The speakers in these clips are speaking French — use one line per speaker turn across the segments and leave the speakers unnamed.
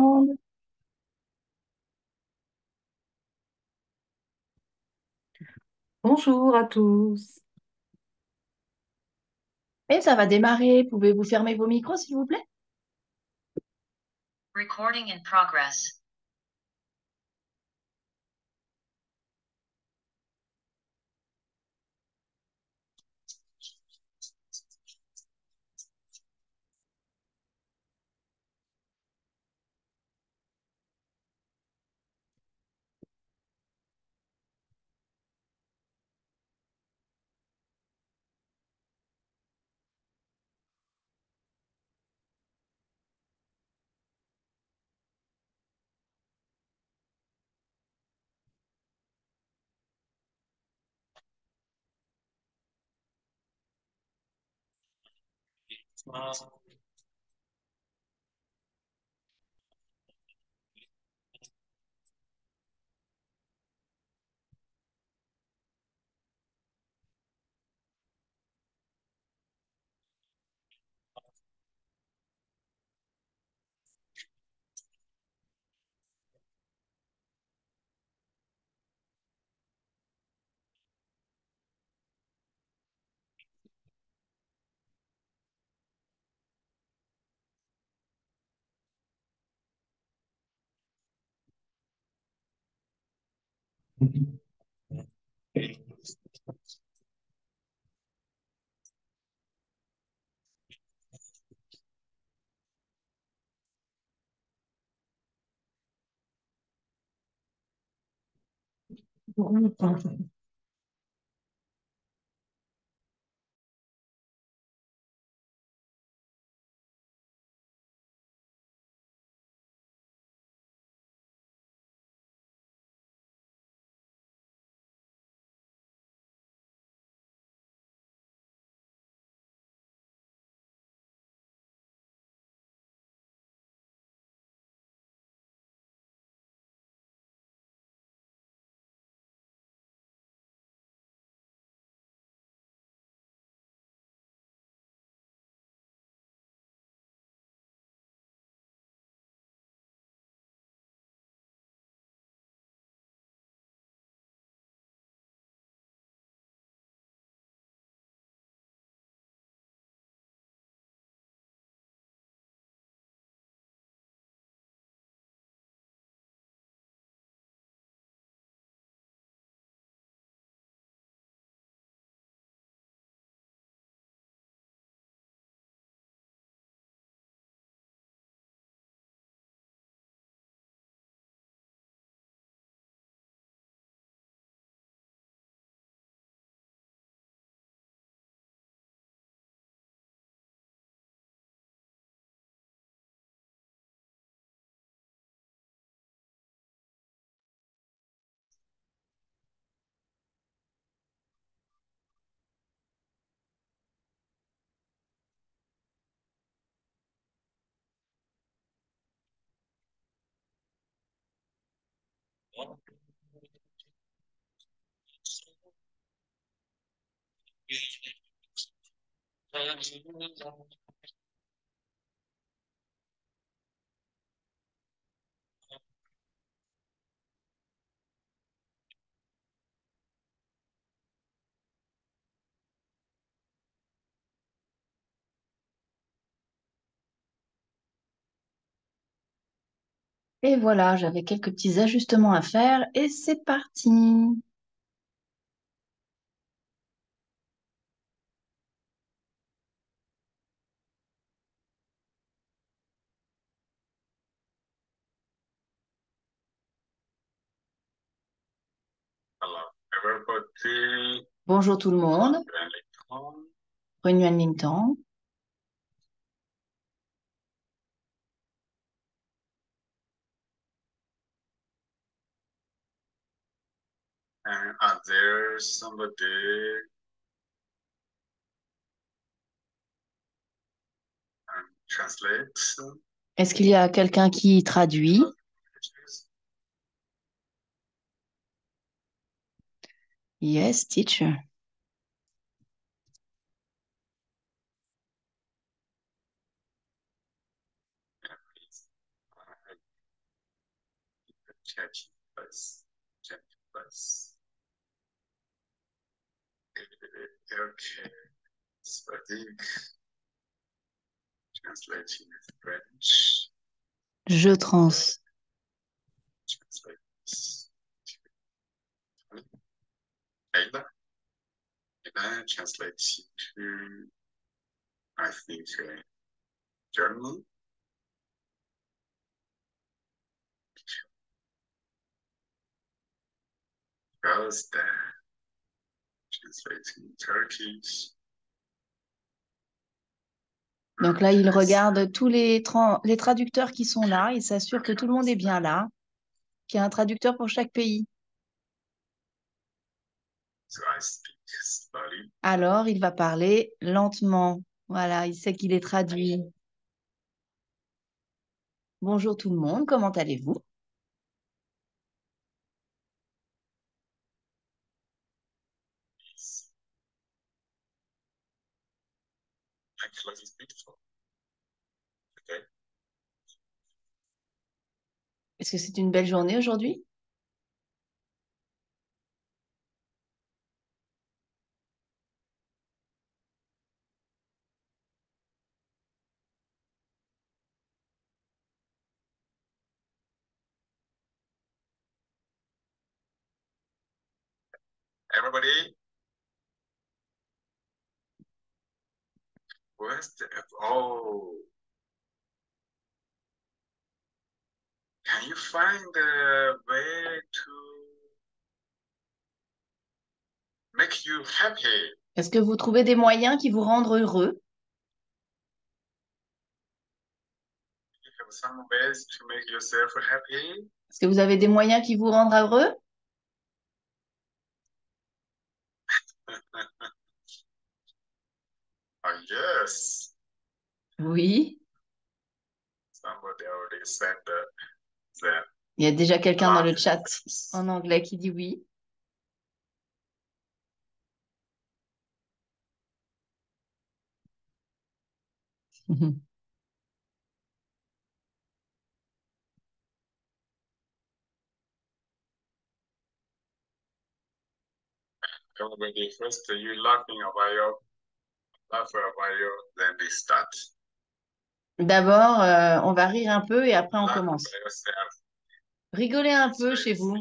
monde.
Bonjour à tous.
Et ça va démarrer. Pouvez-vous fermer vos micros, s'il vous plaît?
Recording in progress.
Et voilà, j'avais quelques petits ajustements à faire et c'est parti. Bonjour tout le monde. Réunion Linton.
Are there somebody translates?
Est-ce qu'il y a quelqu'un qui traduit? Yes, teacher.
chatting plus, chatting plus. Okay, speaking, translating French,
Je trans.
translate Ada, and translate to, I think, German. Goes there, translating Turkish.
Donc là, il regarde tous les traducteurs qui sont là. Il s'assure que tout le monde est bien là, qu'il y a un traducteur pour chaque pays.
So I speak slowly.
Alors, il va parler lentement. Voilà, il sait qu'il est traduit. Bonjour tout le monde, comment allez-vous?
My clothes is beautiful. Okay.
Est-ce que c'est une belle journée aujourd'hui?
Everybody, where's the oh? Can you find a way to make you happy?
Est-ce que vous trouvez des moyens qui vous rendent heureux?
You have some ways to make yourself happy?
Est-ce que vous avez des moyens qui vous rendent heureux?
Oh, yes.
Oui.
Somebody already said that.
Il y a déjà quelqu'un dans le chat en anglais qui dit oui.
Everybody, first you laughing about your laugh about your, then they start.
D'abord, on va rire un peu et après on
Laugh
commence.
by yourself.
Rigolez un peu chez vous.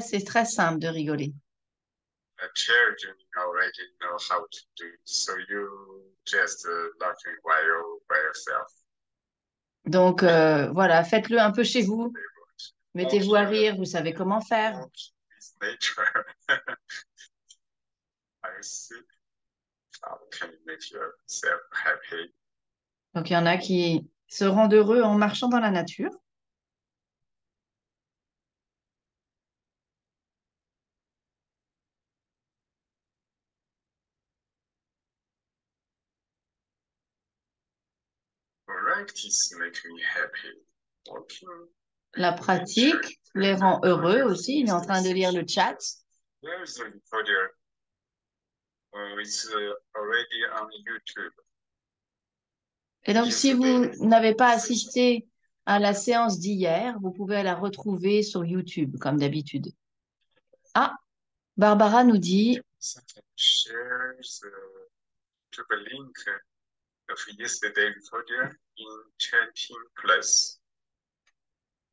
C'est très simple de rigoler.
The children already know how to do it, so you just laughing by yourself.
Donc voilà, faites-le un peu chez vous. Mettez-vous à rire, vous savez comment faire.
It's nature. I see. How can you make yourself happy?
Donc il y en a qui se rendent heureux en marchant dans la nature.
Practice make me happy. Walking.
La pratique les rend heureux aussi. Il est en train de lire le chat.
There is a video. It's already on YouTube.
Et donc, si vous n'avez pas assisté à la séance d'hier, vous pouvez la retrouver sur YouTube, comme d'habitude. Ah, Barbara nous dit,
Share the link of yesterday video in chatting plus.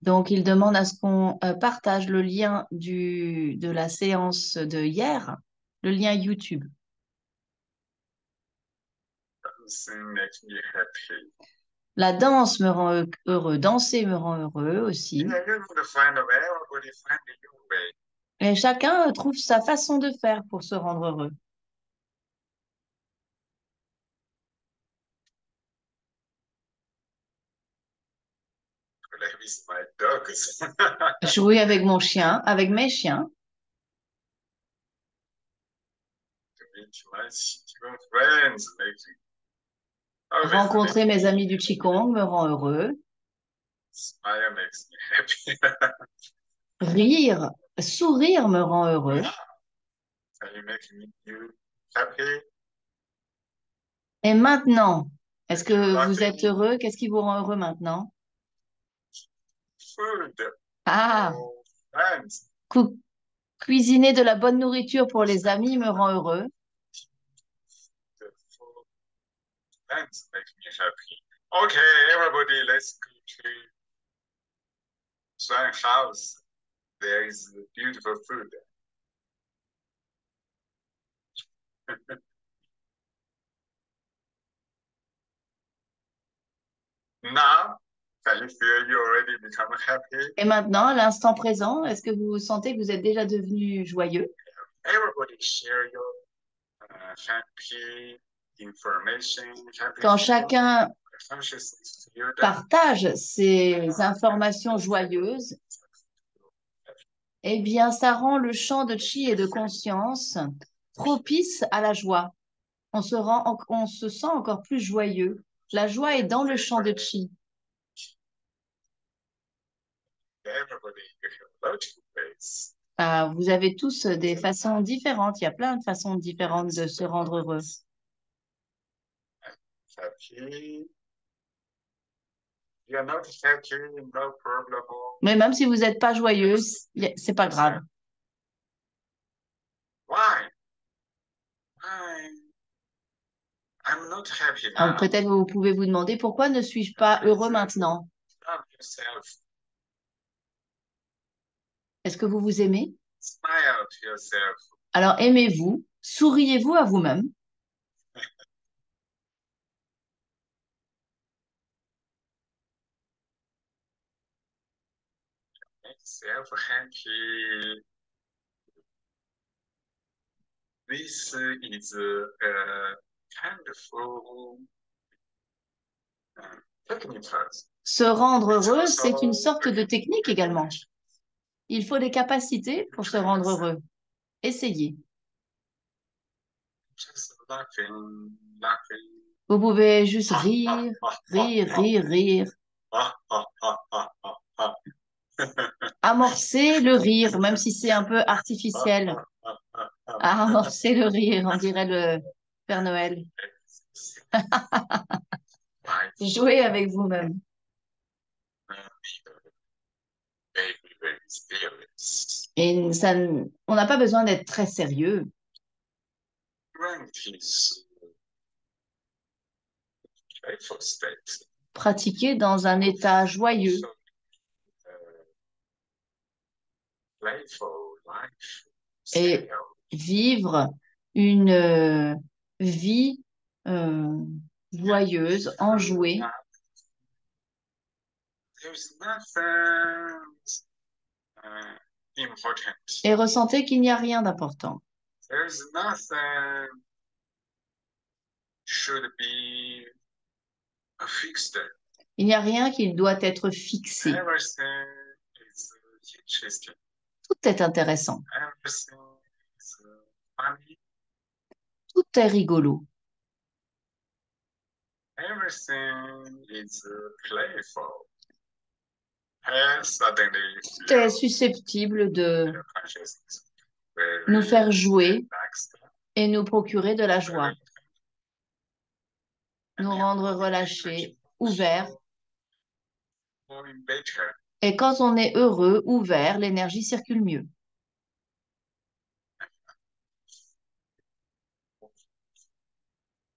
donc il demande à ce qu'on partage le lien de la séance de hier, le lien YouTube.
Dancing makes me happy.
La danse me rend heureux, danser me rend heureux aussi.
Yeah, you need to find a way. Everybody find your way.
Et chacun trouve sa façon de faire pour se rendre heureux.
Play with my dogs.
Jouer avec mon chien, avec mes chiens.
To meet my Qigong friends makes me
Rencontrer mes amis du Qigong me rend heureux.
smile makes me happy.
Rire, sourire me rend heureux.
Can you make you happy?
Et maintenant, est-ce que vous êtes heureux? Qu'est-ce qui vous rend heureux maintenant?
Food.
Ah,
for friends.
cuisiner de la bonne nourriture pour les amis me rend heureux.
The food friends make me happy. Okay, everybody, let's go to Swan House. There is beautiful food. Now, can you feel you already become happy?
Et maintenant, à l'instant présent, est-ce que vous sentez que vous êtes déjà devenu joyeux?
Everybody share your happy information, happy
Quand
feeling,
chacun
consciousness to you that
partage ses informations joyeuses, eh bien, ça rend le champ de chi et de conscience propice à la joie. On se sent encore plus joyeux. La joie est dans le champ de chi.
everybody you have multiple ways.
Vous avez tous des façons différentes. Il y a plein de façons différentes de se rendre heureux.
Happy. You're not happy, no problem.
Mais même si vous n'êtes pas joyeuse, c'est pas grave.
Why? Why? I'm not happy
Alors,
now.
peut-être vous pouvez vous demander pourquoi ne suis-je pas heureux maintenant?
Love yourself.
Est-ce que vous vous aimez?
Smile to yourself.
Alors aimez-vous, souriez-vous à vous-même.
Make yourself happy. This is a kind of technique.
Se rendre heureux, c'est une sorte de technique également. Il faut des capacités pour se rendre heureux. Essayez.
Just laughing, laughing.
Vous pouvez juste rire, rire, rire, rire. Amorcer le rire, même si c'est un peu artificiel. Amorcer le rire, on dirait le Père Noël. Jouez avec vous-même. Et on n'a pas besoin d'être très sérieux. Pratiquer dans un état joyeux et vivre une vie joyeuse, enjouée. Et ressentez qu'il n'y a rien d'important. Il n'y a rien qui doit être fixé. Tout est intéressant. Tout est rigolo. Tout est susceptible de nous faire jouer et nous procurer de la joie, nous rendre relâchés, ouverts. Et quand on est heureux, ouvert, l'énergie circule mieux.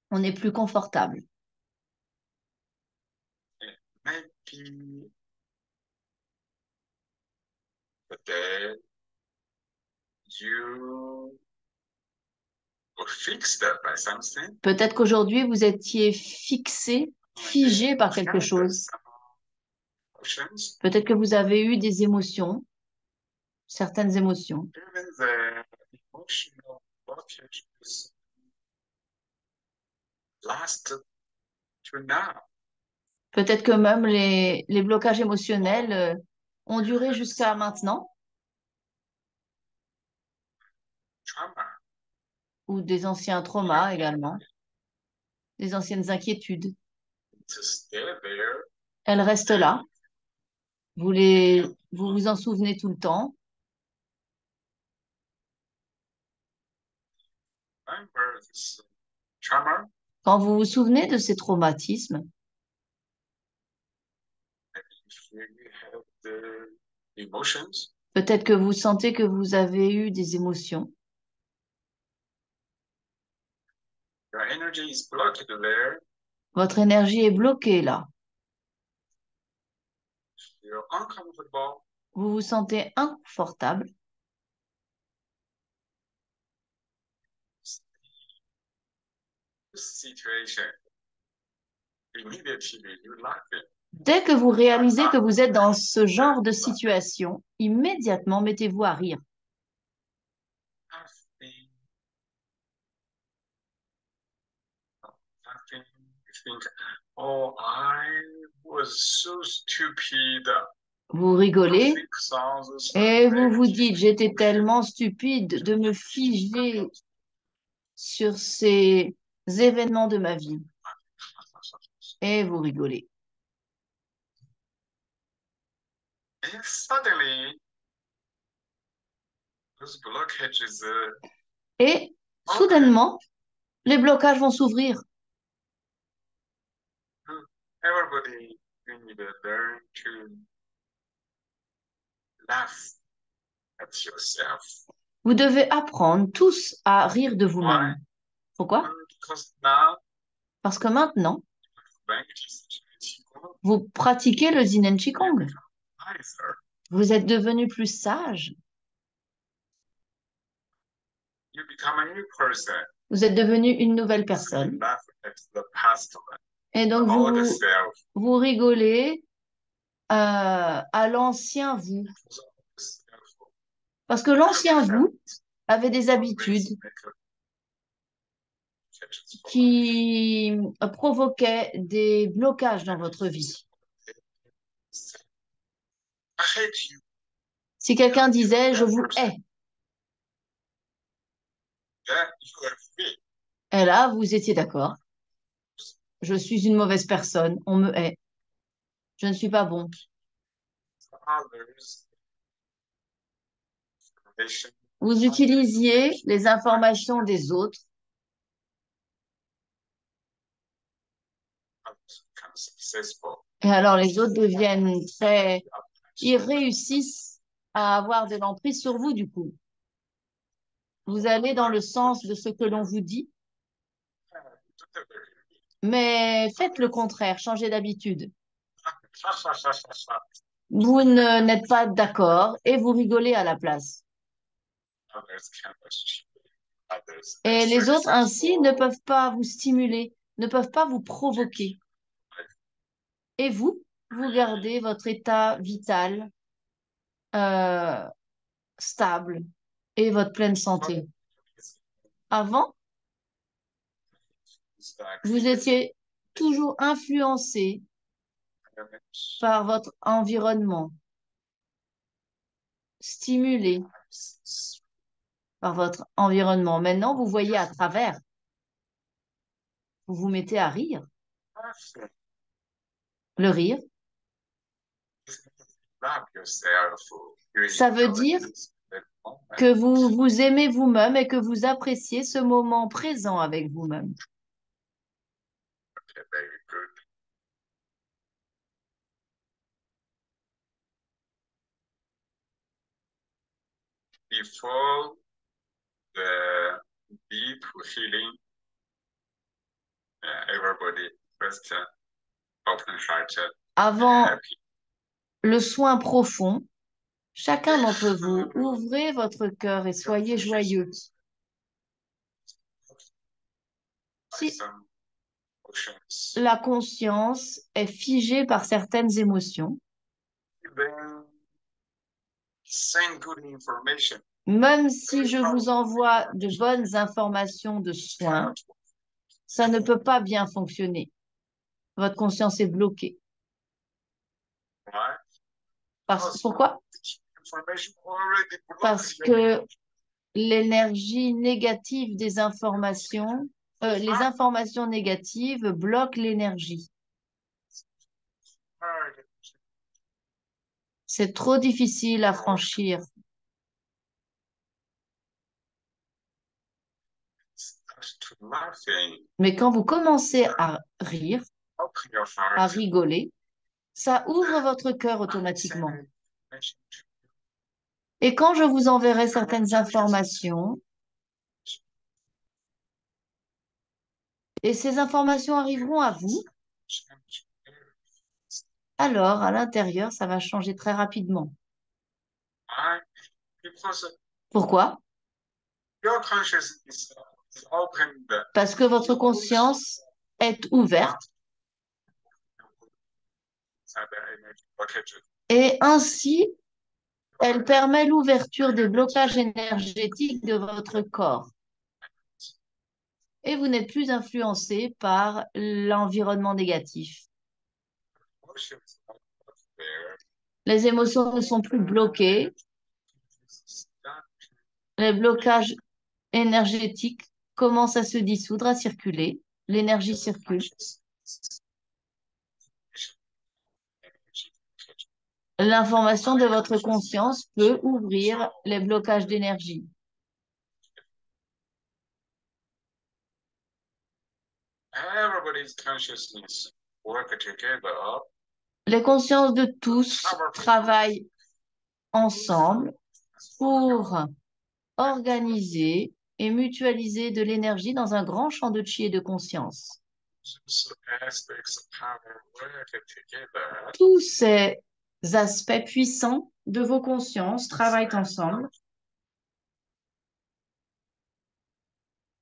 On est plus confortable. Peut-être qu'aujourd'hui, vous étiez fixé, figé par quelque chose. Peut-être que vous avez eu des émotions, certaines émotions. Peut-être que même les blocages émotionnels ont duré jusqu'à maintenant, ou des anciens traumas également, des anciennes inquiétudes. Elles restent là. Vous vous en souvenez tout le temps. Quand vous vous souvenez de ces traumatismes,
emotions.
Peut-être que vous sentez que vous avez eu des émotions.
Your energy is blocked there.
Votre énergie est bloquée là.
You're uncomfortable.
Vous vous sentez inconfortable.
Situation. Immediately you laugh it.
Dès que vous réalisez que vous êtes dans ce genre de situation, immédiatement mettez-vous à rire.
Laughing. Laughing. You think, oh, I was so stupid.
Vous rigolez
Nothing sounds
et vous vous
crazy.
dites, j'étais tellement stupide de me figer sur ces événements de ma vie. Et vous rigolez.
And suddenly, those blockages
Et soudainement, les blocages vont s'ouvrir.
everybody you need to learn to laugh at yourself.
Vous devez apprendre tous à rire de
Why?
vous-même. Pourquoi?
Because now
Parce que maintenant,
language
vous pratiquez le Yin Qigong.
wiser.
Vous êtes devenu plus sage.
You become a new person.
Vous êtes devenu une nouvelle personne.
Laugh at the past one,
Et donc,
the old
vous,
self.
vous rigolez à l'ancien vous. Parce que l'ancien vous avait des habitudes qui provoquaient des blocages dans votre vie.
I hate you.
Si quelqu'un disait, je vous hais,
Yeah, you are free.
et là, vous étiez d'accord. Je suis une mauvaise personne, on me hait. Je ne suis pas bon.
Others, information,
Vous utilisiez les informations des autres
become successful.
et alors les autres deviennent très... Ils réussissent à avoir de l'emprise sur vous du coup. Vous allez dans le sens de ce que l'on vous dit, mais faites le contraire, changez d'habitude. Vous n'êtes pas d'accord et vous rigolez à la place.
Others can achieve. Others
Et
are
les autres ainsi
successful.
ne peuvent pas vous stimuler, ne peuvent pas vous provoquer. Et vous gardez votre état vital euh, stable et votre pleine santé. Avant, vous étiez toujours influencé par votre environnement, stimulé par votre environnement. Maintenant, vous voyez à travers. Vous vous mettez à rire. Le rire,
Love yourself. You
ça veut
enjoy
dire
this moment.
que vous vous aimez vous-même et que vous appréciez ce moment présent avec vous-même.
Okay, very good. Before the deep healing, everybody first open-hearted and
Avant
happy.
le soin profond, chacun d'entre vous, ouvrez votre cœur et soyez joyeux.
By
Si
some emotions.
la conscience est figée par certaines émotions,
Then send good information.
même si je vous envoie de bonnes informations de soins, ça ne peut pas bien fonctionner. Votre conscience est bloquée.
Why?
Pourquoi?
Information already blocked.
Parce que l'énergie négative des informations, les informations négatives bloquent l'énergie. C'est trop difficile à franchir.
To laughing.
Mais quand vous commencez à rire,
Open your
à
heart.
rigoler, ça ouvre votre cœur automatiquement. Et quand je vous enverrai certaines informations, et ces informations arriveront à vous,
change.
alors à l'intérieur, ça va changer très rapidement.
Why? Because
Pourquoi?
your consciousness is opened
Parce que votre conscience est ouverte
inside the energy blockage.
et ainsi, elle permet l'ouverture des blocages énergétiques de votre corps. Et vous n'êtes plus influencé par l'environnement négatif.
Emotions are not there.
Les émotions ne sont plus bloquées. Les blocages énergétiques commencent à se dissoudre, à circuler. L'énergie circule. L'information de votre conscience peut ouvrir les blocages d'énergie.
Everybody's consciousness work together.
Les consciences de tous travaillent ensemble pour organiser et mutualiser de l'énergie dans un grand champ de chi et de conscience.
So aspects of power work together.
Tous ces aspects puissants de vos consciences travaillent ensemble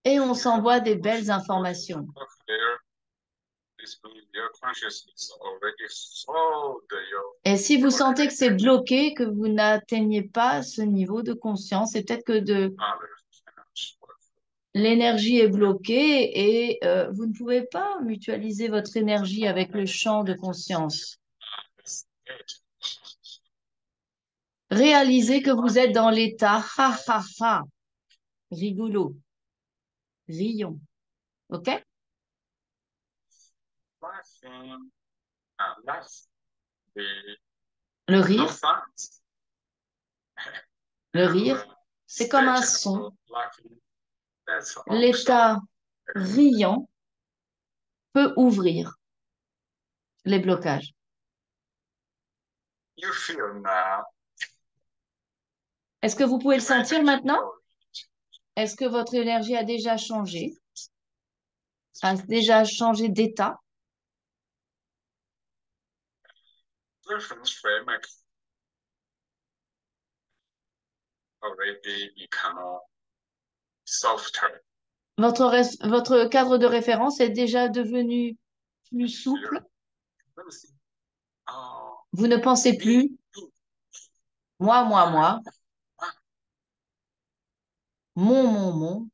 et on s'envoie des belles informations.
There, this means your consciousness already solved your
Et si vous sentez que c'est bloqué, que vous n'atteignez pas ce niveau de conscience, c'est peut-être que l'énergie est bloquée et vous ne pouvez pas mutualiser votre énergie avec le champ de conscience. Réalisez que vous êtes dans l'état ha ha ha, rigolo, rions, ok?
laughing and laugh. The
Le
no
rire,
sounds.
le rire, c'est comme un son.
Laughing. That's all.
L'état riant peut ouvrir les blocages.
You feel now.
Est-ce que vous pouvez le sentir maintenant? Est-ce que votre énergie a déjà changé? A déjà changé d'état?
Reference framework already become softer.
Votre cadre de référence est déjà devenu plus souple.
Oh,
Vous ne pensez plus moi, moi, moi, mon.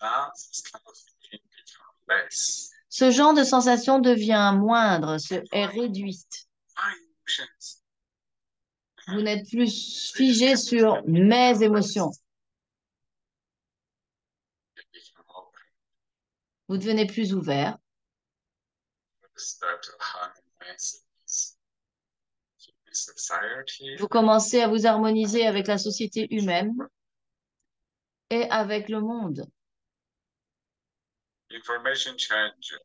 now this kind of feeling become less.
Ce genre de sensation devient moindre, est réduite.
My emotions
Vous n'êtes plus figé sur mes émotions.
become open.
Vous devenez plus ouvert.
Start to harmonize with society.
Vous commencez à vous harmoniser avec la société humaine et avec le monde.
Information change.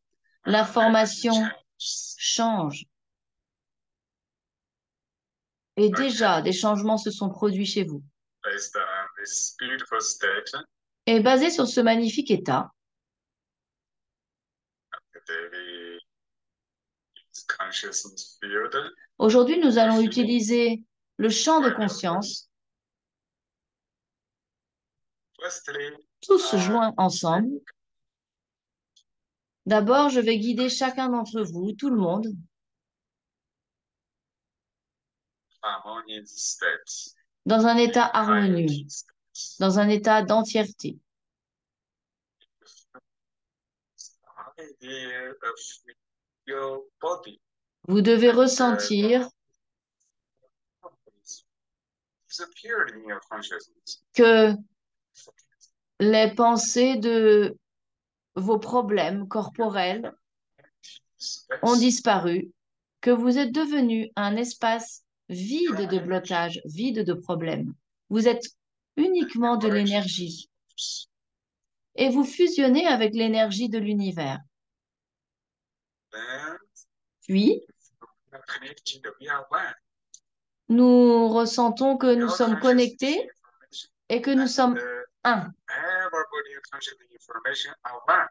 L'information
Change.
change. Et déjà, des changements se sont produits chez vous.
Based on this beautiful state,
Et basé sur ce magnifique état,
the daily consciousness field,
aujourd'hui, nous allons utiliser le champ de conscience,
firstly,
tous joints ensemble. D'abord, je vais guider chacun d'entre vous, tout le monde,
harmonious state.
dans un état harmonieux, dans un état d'entièreté.
Idea of your body
Vous devez ressentir
disappeared in your consciousness.
que les pensées de vos problèmes corporels ont disparu, que vous êtes devenu un espace vide de blocage, vide de problèmes. Vous êtes uniquement de l'énergie et vous fusionnez avec l'énergie de l'univers.
Then
Puis,
connected, we are one.
nous ressentons que nous
Your
sommes
consciousness
connectés
information
et que nous
and
sommes un.
everybody consciousness information are one.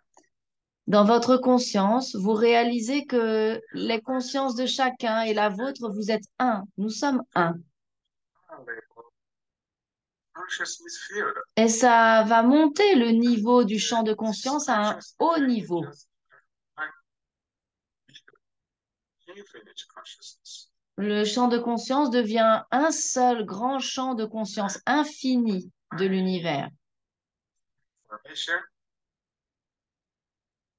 Dans votre conscience, vous réalisez que les consciences de chacun et la vôtre, vous êtes un. Nous sommes un.
Consciousness field.
Et ça va monter le niveau du champ de conscience à un haut niveau.
Infinite consciousness.
Le champ de conscience devient un seul grand champ de conscience infini de l'univers.
Information,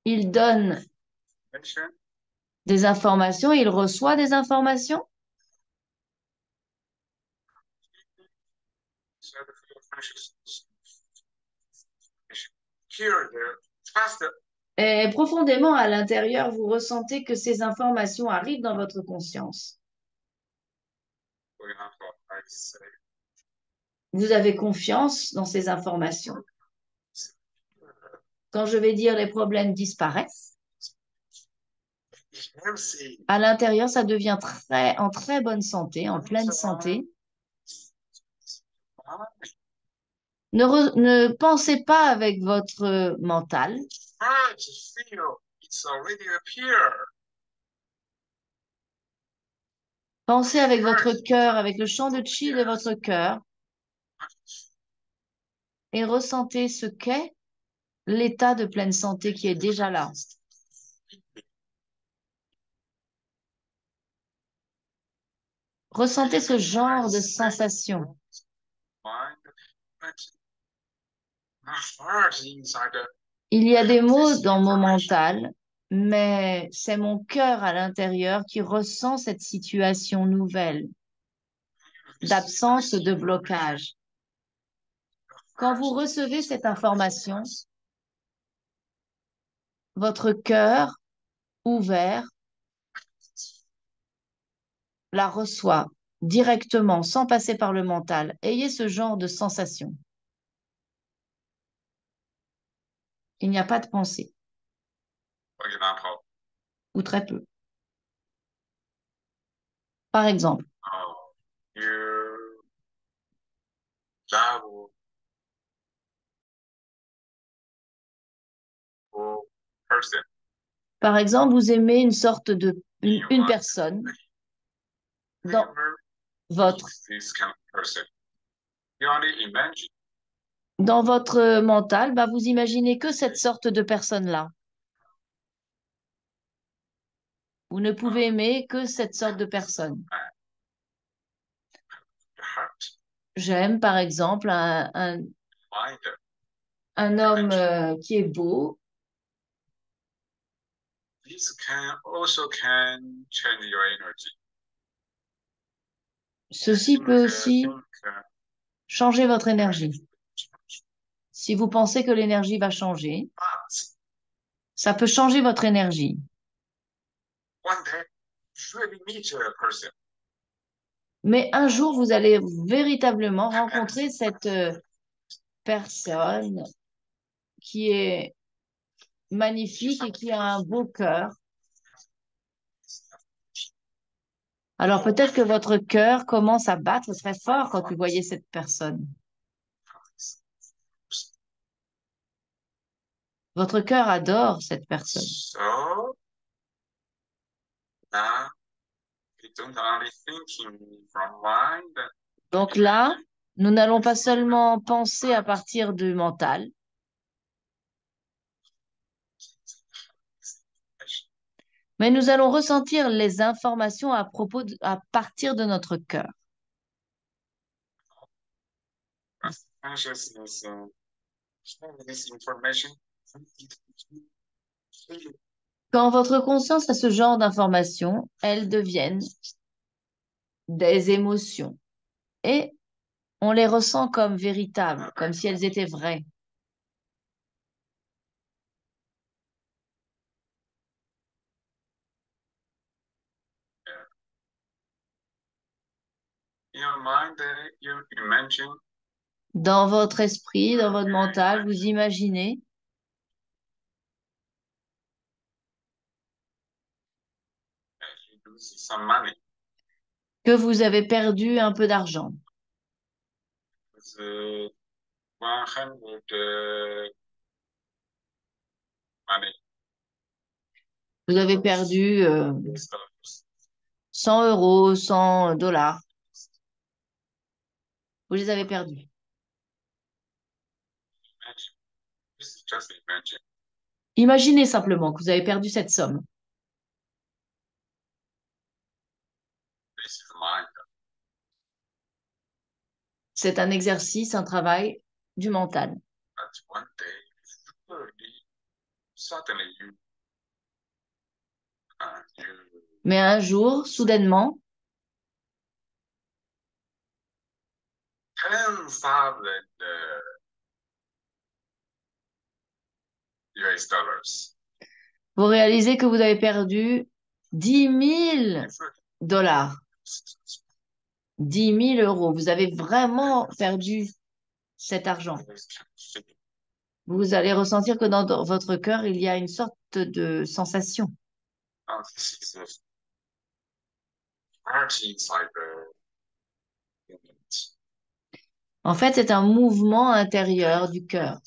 Il donne
information,
des informations, il reçoit des informations.
self-field consciousness. Here, the trust.
Et profondément à l'intérieur, vous ressentez que ces informations arrivent dans votre conscience.
For example, I say,
Vous avez confiance dans ces informations. Quand je vais dire les problèmes disparaissent,
healthy.
à l'intérieur, ça devient en très bonne santé, en pleine santé. Ne pensez pas avec votre mental.
Try to feel it's already appeared.
Pensez avec votre cœur, avec le champ de chi de votre cœur et ressentez ce qu'est l'état de pleine santé qui est déjà là. Ressentez ce genre de sensation.
Mind, but my heart inside the
Il y a des mots dans mon mental, mais c'est mon cœur à l'intérieur qui ressent cette situation nouvelle d'absence de blocage. Quand vous recevez cette information, votre cœur ouvert la reçoit directement, sans passer par le mental. Ayez ce genre de sensation. Il n'y a pas de pensée,
for example,
ou très peu. Par exemple,
you love or person.
par exemple, vous aimez une sorte de une personne dans votre
This kind of person. You only imagine.
dans votre mental, bah, vous imaginez que cette sorte de personne-là. Vous ne pouvez aimer que cette sorte de personne.
The heart,
J'aime, par exemple,
mind,
un homme qui est beau.
this can change your energy.
Ceci peut aussi
Think,
changer votre énergie. Si vous pensez que l'énergie va changer,
but
ça peut changer votre énergie.
one day you really meet a person.
Mais un jour, vous allez véritablement rencontrer cette personne qui est magnifique et qui a un beau cœur. Alors peut-être que votre cœur commence à battre très fort quand vous voyez cette personne. Votre cœur adore cette personne.
So now we don't only thinking from mind.
Donc là, nous n'allons pas seulement penser à partir du mental, mais nous allons ressentir les informations à partir de notre cœur.
Consciousness, this information.
Quand votre conscience a ce genre d'informations, elles deviennent des émotions et on les ressent comme véritables, comme si elles étaient vraies.
In your mind, you imagine
Dans votre esprit, dans votre mental, vous imaginez
you lose some money.
que vous avez perdu un peu d'argent.
The 100 money
Vous avez perdu
US dollars.
100 euros, 100 dollars. Vous les avez perdus.
Imagine. This is just imagine.
Imaginez simplement que vous avez perdu cette somme.
This is mind.
C'est un exercice, un travail du mental.
But one day, suddenly you
Mais un jour, soudainement,
10,000 US dollars.
vous réalisez que vous avez perdu 10 000 dollars, 10 000 euros. Vous avez vraiment perdu cet argent. Vous allez ressentir que dans votre cœur, il y a une sorte de sensation.
This is the heart inside the unit.
En fait, c'est un mouvement intérieur du cœur.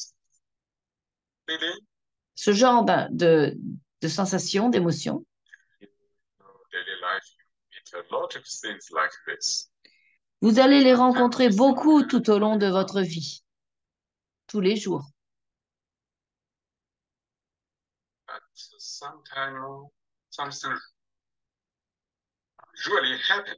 Really,
Ce genre de sensation, d'émotion,
in your daily life, you meet a lot of things like this.
vous allez les rencontrer beaucoup tout au long de votre vie, tous les jours.
But sometimes something really happens.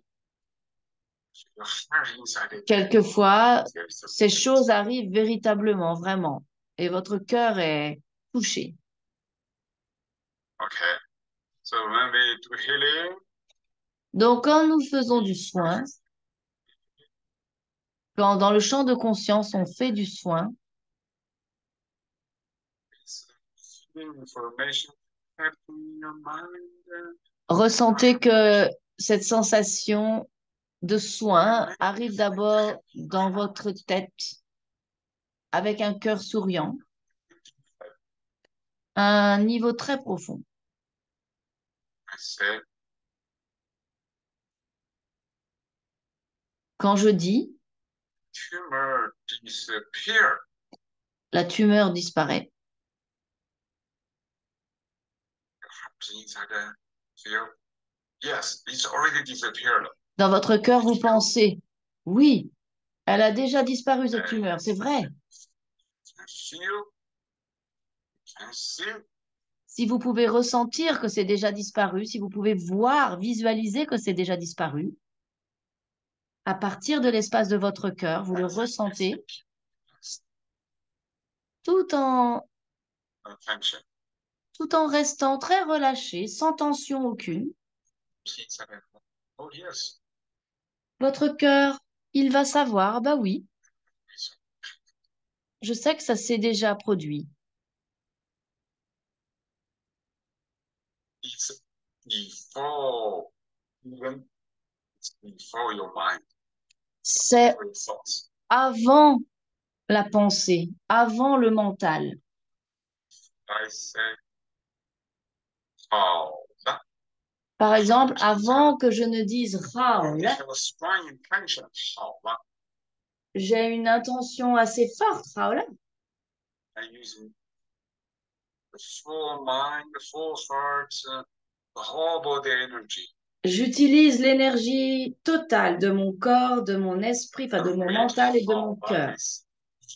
Your heart inside it.
Quelquefois,
There is a
ces choses arrivent véritablement, vraiment, et votre cœur est touché.
Okay. So when we do healing,
Donc, quand nous faisons du soin, quand dans le champ de conscience, on fait du soin,
it's healing information happening in your mind.
ressentez que cette sensation de soin arrive d'abord dans votre tête avec un cœur souriant, à un niveau très profond.
I said,
Quand je dis
tumor disappear.
la tumeur disparaît,
Inside the feel, yes, it's already disappeared.
dans votre cœur, vous pensez, oui, elle a déjà disparu cette tumeur, c'est vrai.
Can feel, can see.
Si vous pouvez ressentir que c'est déjà disparu, si vous pouvez voir, visualiser que c'est déjà disparu, à partir de l'espace de votre cœur, vous le ressentez tout en,
Attention.
tout en restant très relâché, sans tension aucune.
Inside the- Oh yes,
Votre cœur, il va savoir, bah oui, je sais que ça s'est déjà produit.
it's before even it's before your mind,
C'est
before your thoughts.
avant la pensée, avant le mental.
I say, oh, that
Par exemple, avant que je ne dise Raoul,
you have a strong intention. Oh, that
j'ai une intention assez forte, Raoul.
I use the full mind, the full heart, the whole body energy.
J'utilise l'énergie totale de mon corps, de mon esprit, enfin de mon mental et de mon cœur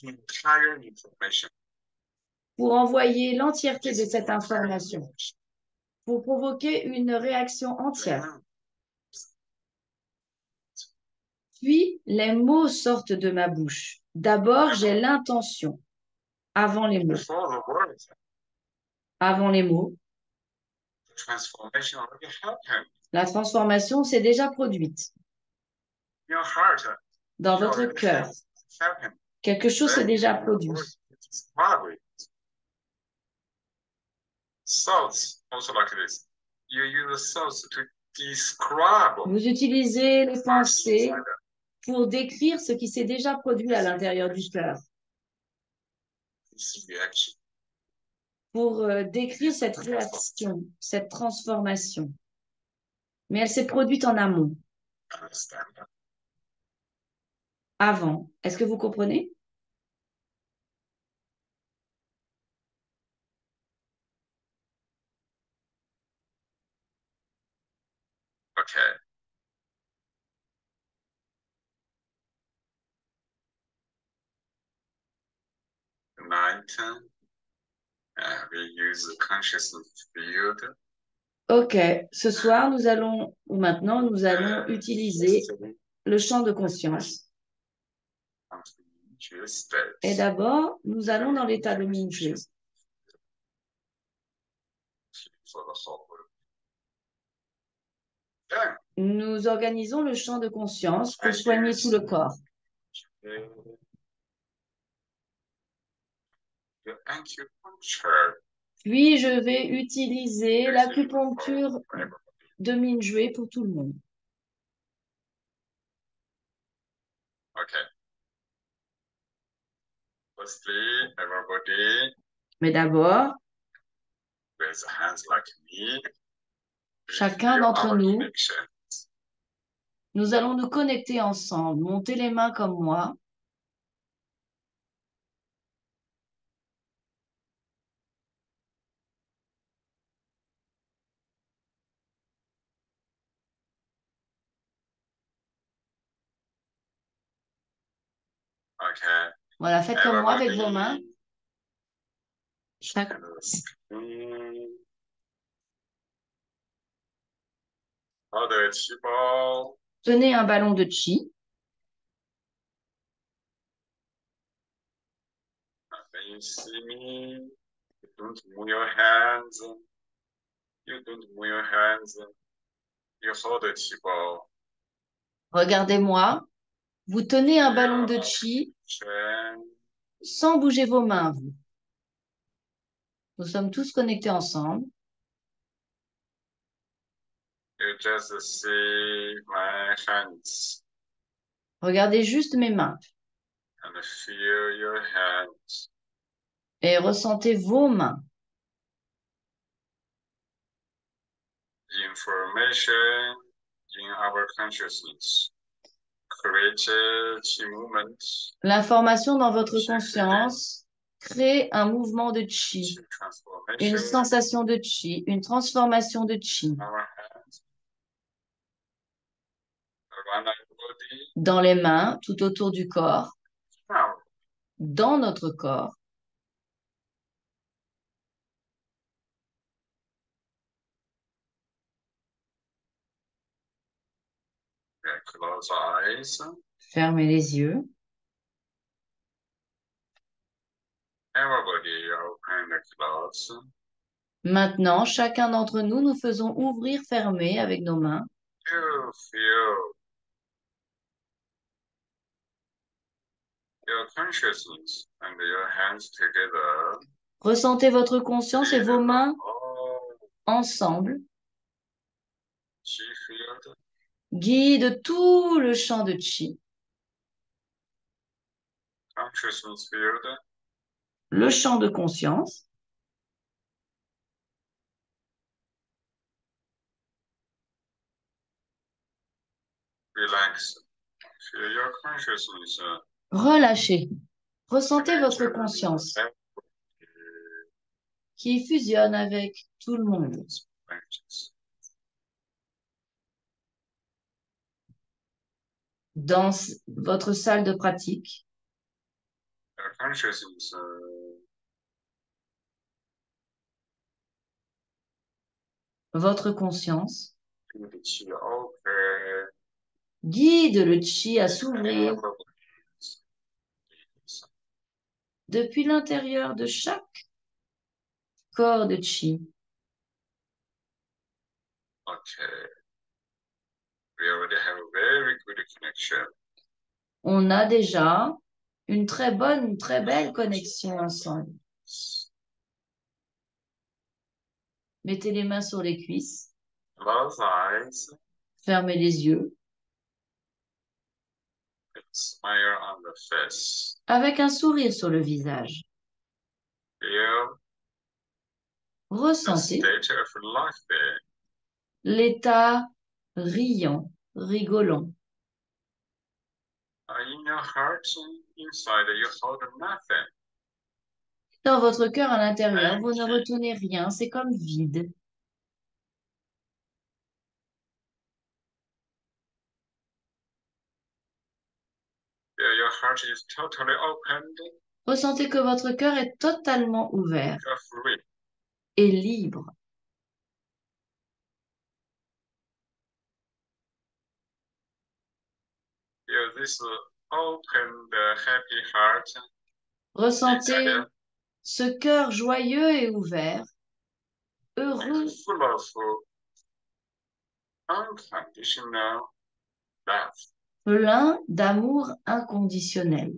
Entire information.
pour envoyer l'entièreté de cette information, pour provoquer une réaction entière. Puis, les mots sortent de ma bouche. D'abord, j'ai l'intention, avant les mots.
Before the words,
Avant les mots,
the transformation already happened.
la transformation s'est déjà produite
Your heart
dans
it
votre
already
cœur.
happened.
Quelque chose s'est
Then
déjà
your
produit.
words describe it. Thoughts also like this. You use thoughts to describe
Vous utilisez les
what's
pensées
inside.
pour décrire ce qui s'est déjà produit à l'intérieur du cœur,
This reaction.
pour décrire cette réaction, cette transformation. Mais elle s'est produite en amont.
Understand?
Avant. Est-ce que vous comprenez?
Okay. Tonight, we use the consciousness field.
Ok, ce soir, nous allons, ou maintenant, nous allons utiliser le champ de conscience. Et d'abord, nous allons dans l'état de Minju. Nous organisons le champ de conscience pour soigner tout le corps. Puis, je vais utiliser l'acupuncture de Minju pour tout le monde.
Okay. Firstly, everybody
Mais d'abord,
raise hands like me.
chacun d'entre
Our
nous,
connection.
nous allons nous connecter ensemble. Montez les mains comme moi.
Okay.
Voilà, faites comme moi avec vos mains.
Everybody,
Chaque-
other people,
Tenez un ballon de chi.
when you see me, you don't move your hands. You don't move your hands. You hold the chi ball.
Regardez-moi. Vous tenez un ballon de chi
Chin.
sans bouger vos mains, vous. Nous sommes tous connectés ensemble.
You just see my hands
Regardez juste mes mains
and feel your hands.
et ressentez vos mains.
The information in our consciousness create a chi movement,
L'information dans votre conscience crée un mouvement de chi,
chi
une
transformation
sensation de chi, une transformation de chi
in our hands, around our body.
dans les mains, tout autour du corps,
Now,
dans notre corps.
close eyes.
Fermez les yeux.
Everybody open the close.
Maintenant, chacun d'entre nous, nous faisons ouvrir, fermer avec nos mains.
You feel your consciousness and your hands together.
Ressentez votre conscience et vos mains
Oh,
ensemble.
chi field.
Guide tout le champ de chi.
Consciousness field.
Le champ de conscience.
Relax. Feel your consciousness.
Relâchez. Ressentez votre conscience qui fusionne avec tout le monde. Dans votre salle de pratique,
Your consciousness
votre conscience
feel the chi open.
guide le chi à s'ouvrir depuis l'intérieur de chaque corps de chi.
Okay. We already have a very good connection.
On a déjà une très bonne, très belle connexion ensemble. Mettez les mains sur les cuisses,
Close eyes.
fermez les yeux,
Smile on the face.
avec un sourire sur le visage.
Feel the
Ressentez
state of laughter.
l'état riant rigolant.
In your heart, inside, you hold nothing.
Dans votre cœur à l'intérieur, vous ne retenez rien, c'est comme vide.
Your heart is totally opened.
Ressentez que votre cœur est totalement ouvert
You're free.
et libre.
Feel this opened, happy heart.
Ressentez
Inside,
ce cœur joyeux et ouvert, heureux,
full of unconditional love.
plein d'amour inconditionnel.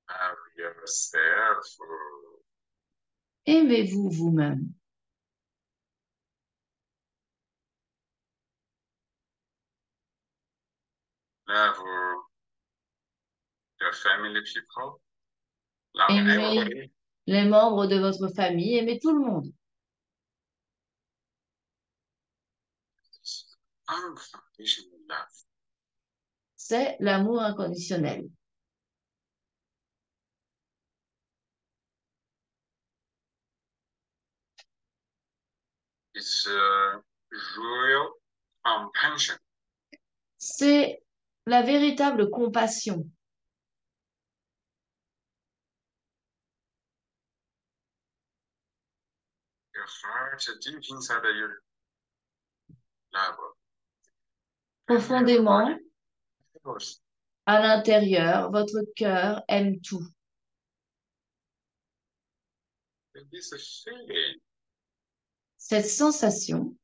Love yourself.
Aimez-vous vous-même.
Love your family people. Love
Aimez
everybody.
les membres de votre famille, aimez tout le monde.
Unconditional love.
C'est l'amour inconditionnel.
It's real compassion.
C'est la véritable compassion.
Your heart deep inside you love.
Profondément,
Everybody.
à l'intérieur, votre cœur aime tout.
This feeling
Cette sensation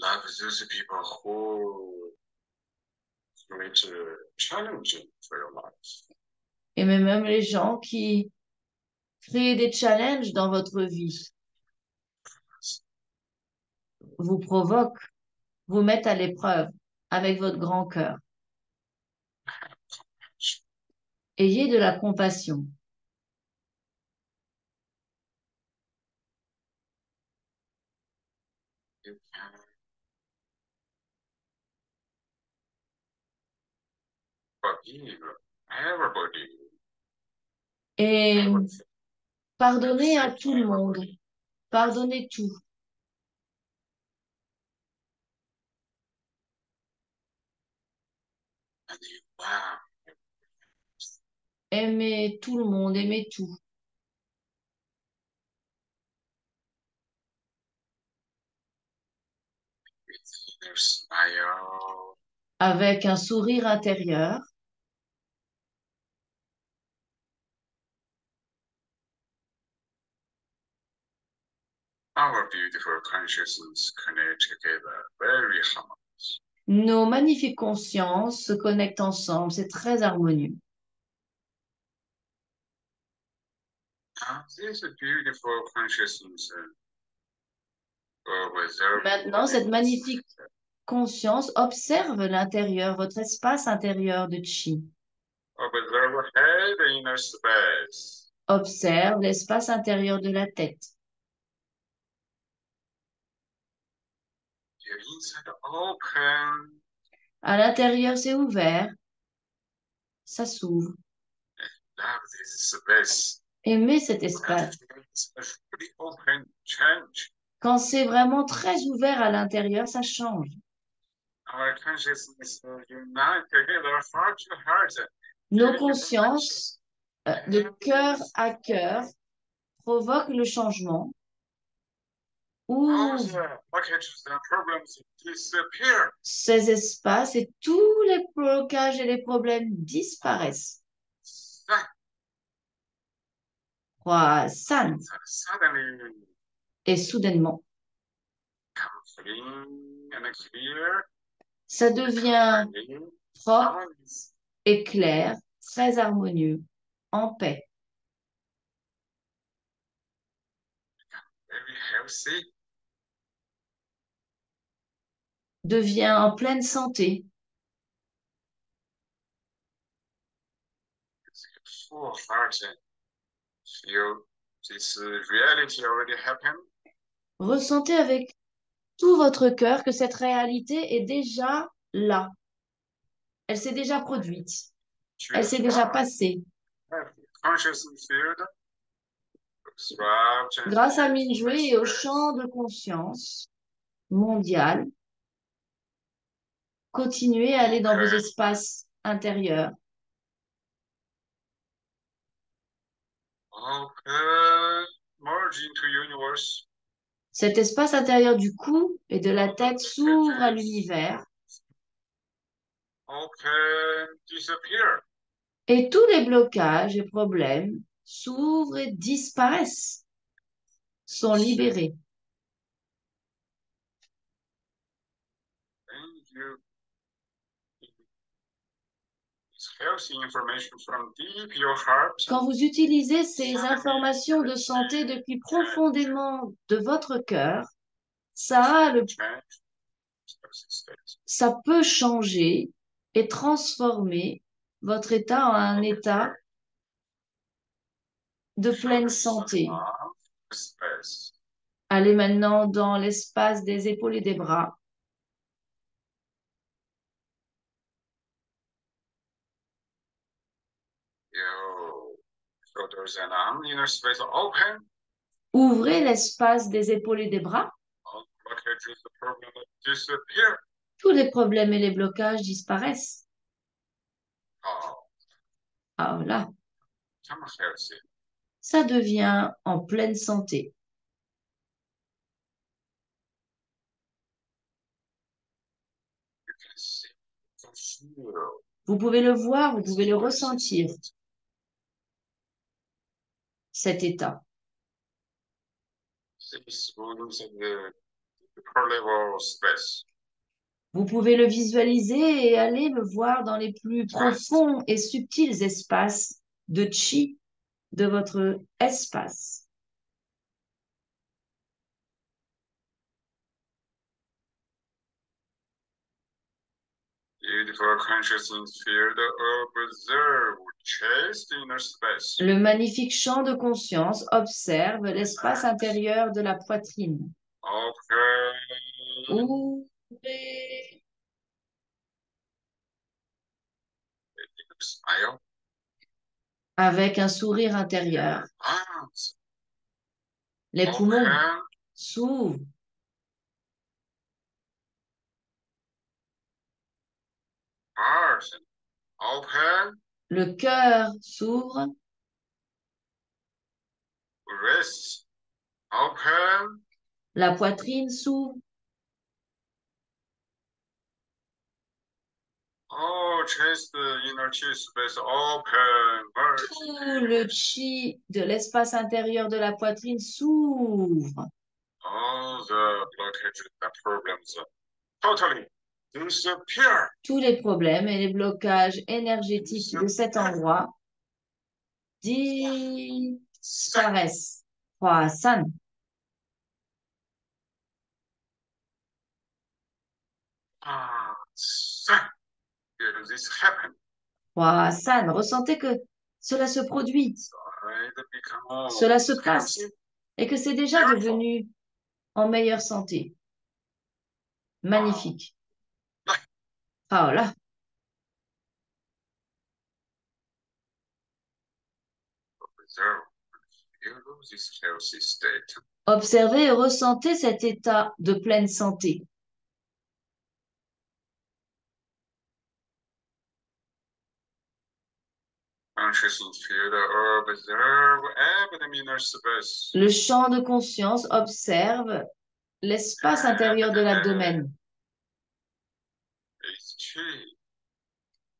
love those people who create a challenge for your life.
et même les gens qui créent des challenges dans votre vie, vous provoquent, vous mettent à l'épreuve avec votre grand cœur. Ayez de la compassion.
You can forgive everybody.
Et
Everything.
pardonnez à tout le monde. Pardonnez tout.
And you love
Aimez tout le monde, aimez tout.
with inner smile.
Avec un sourire intérieur.
Our beautiful consciousness connect together very harmonious.
Nos magnifiques consciences se connectent ensemble. C'est très harmonieux.
Now, this beautiful consciousness observe
Maintenant, cette magnifique conscience observe l'intérieur, votre espace intérieur de chi.
observe head inner space.
Observe l'espace intérieur de la tête.
Your inside open.
À l'intérieur, c'est ouvert. Ça s'ouvre.
Love this space.
Aimez cet espace.
It's fully open change.
Quand c'est vraiment très ouvert à l'intérieur, ça change.
Our consciousness unite together heart to heart.
Nos consciences, de cœur à cœur, provoquent le changement.
All
Ouvrent
the blockages and problems disappear.
ces espaces et tous les blocages et les problèmes disparaissent. San.
Suddenly,
Et soudainement,
clean and clear.
ça devient propre
Harmonious.
et clair, très harmonieux, en paix,
Very healthy.
devient en pleine santé,
full heart and feel this reality already happened.
Ressentez avec tout votre cœur que cette réalité est déjà là. Elle s'est déjà produite. Elle s'est déjà passée.
Consciously filled, throughout and
Grâce à Minjue et au champ de conscience mondial, continuez à aller dans vos espaces intérieurs.
merge into universe.
Cet espace intérieur du cou et de la tête s'ouvre à l'univers
Disappear.
et tous les blocages et problèmes s'ouvrent et disparaissent, sont libérés.
And you healthy information from deep your heart.
Quand vous utilisez ces informations de santé depuis profondément de votre cœur, ça peut changer et transformer votre état en un état de pleine santé. Allez maintenant dans l'espace des épaules et des bras. Ouvrez l'espace des épaules et des bras. Tous les problèmes et les blocages disparaissent. Ah voilà, ça devient en pleine santé. Vous pouvez le voir, vous pouvez le ressentir, cet état. Vous pouvez le visualiser et aller le voir dans les plus profonds et subtils espaces de chi de votre espace. Le magnifique champ de conscience observe l'espace intérieur de la poitrine. Ouvrez. Avec un sourire intérieur. Les poumons s'ouvrent. Le cœur s'ouvre. La poitrine s'ouvre. Tout le chi de l'espace intérieur de la poitrine s'ouvre. Tous les problèmes et les blocages énergétiques de cet endroit disparaissent. Hwa-san. Hwa-san. Ressentez que cela se produit, cela se passe et que c'est déjà devenu en meilleure santé. Magnifique. Ah là. Observez et ressentez cet état de pleine santé. Le champ de conscience observe l'espace intérieur de l'abdomen.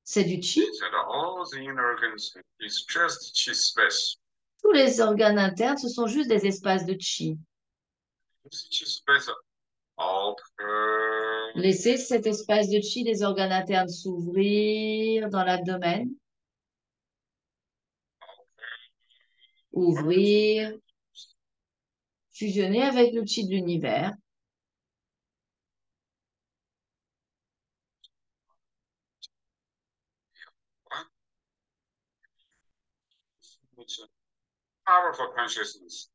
C'est du chi. Tous les organes internes, ce sont juste des espaces de chi. Laissez cet espace de chi des organes internes s'ouvrir dans l'abdomen. Ouvrir. Fusionner avec le chi de l'univers.
It's a powerful consciousness.